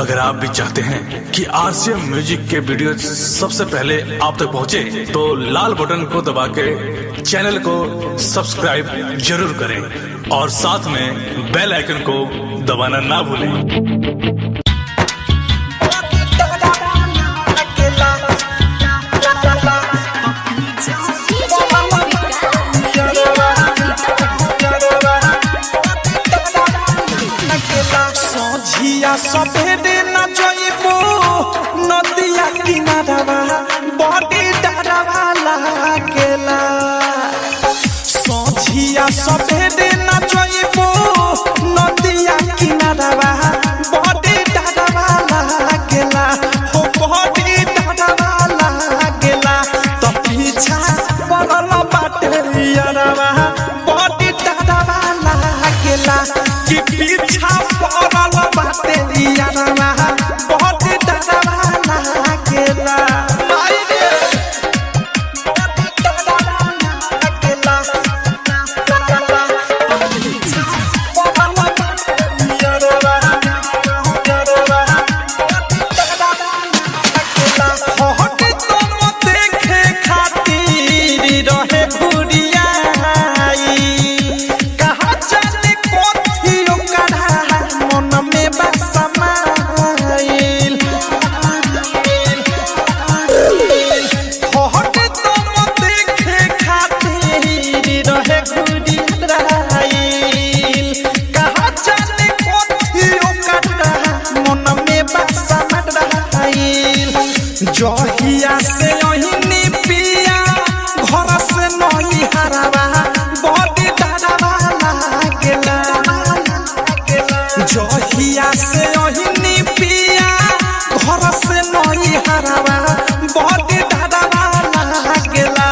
अगर आप भी चाहते हैं कि आरसीएम म्यूजिक के वीडियो सबसे पहले आप तक पहुंचे, तो लाल बटन को दबा के चैनल को सब्सक्राइब जरूर करें और साथ में बेल आइकन को दबाना ना भूलें। सोझिया सफेदे न जोइबो नदिया किनारवा बड़ी डरवा लागेला। सोझिया सफेदे न जोइबो नदिया किनारवा बड़ी डरवा लागेला। हो बड़ी डरवा लागेला तो पीछा पड़ल बाटे यारवा बड़ी डरवा लागेला कि पीछा पड़ल बाटे यारवा बहुत डरवा लागेला। जहिया से ओहिनी पिया घर से नहीं हरवा बड़ी डरवा लागेला। जहिया से ओहिनी पिया घर से नहीं हरवा बड़ी डरवा लागेला।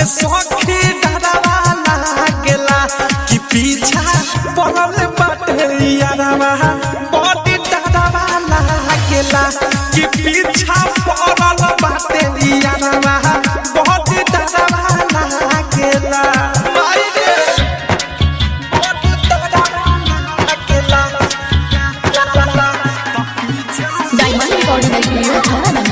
ए सखी डरवा लागेला कि पीछा पड़ल बाटे यारवा बड़ी डरवा लागेला कि पीछा पड़ल बाटे यारवा बहुत डरवा लागेला। डायमंड रिकॉर्डिंग स्टूडियो छौड़ा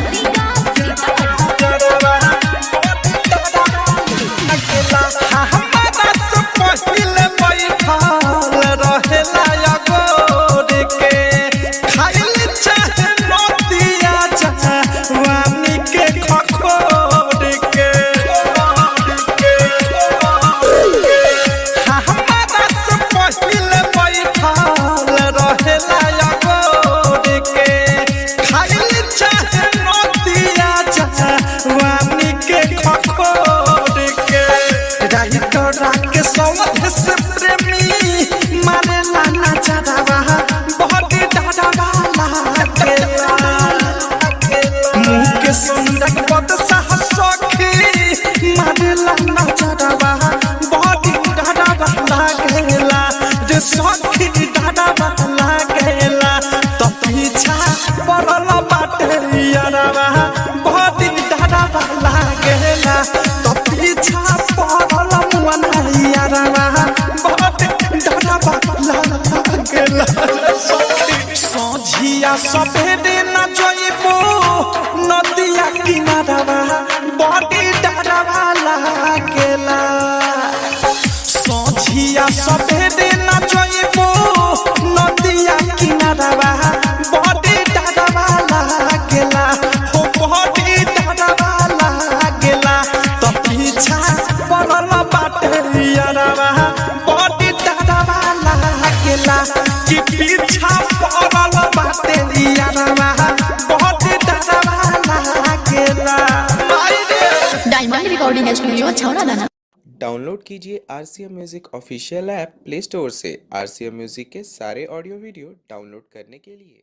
सखी डरवा लागेला तो पीछा पड़ल बाटे यारवा बहुत डरवा लागेला तो पीछा पड़ल मुअना यारवा बहुत डरवा लागेला। सोझिया सफेदे न जोइबो नदिया किनारवा बड़ी डरवा लागेला। सोझिया सफेदे न जोइबो नदिया किनारवा बड़ी डरवा लागेला। हो बड़ी डरवा लागेला तो पीछा पड़ल बाटे यारवा बड़ी डरवा लागेला कि पीछा पड़ल बाटे यारवा बहुत डरवा लागेला। डायमंड रिकॉर्डिंग स्टूडियो छौड़ा। डाउनलोड कीजिए RCM music official app play store से। आरसीएम म्यूजिक के सारे ऑडियो वीडियो डाउनलोड करने के लिए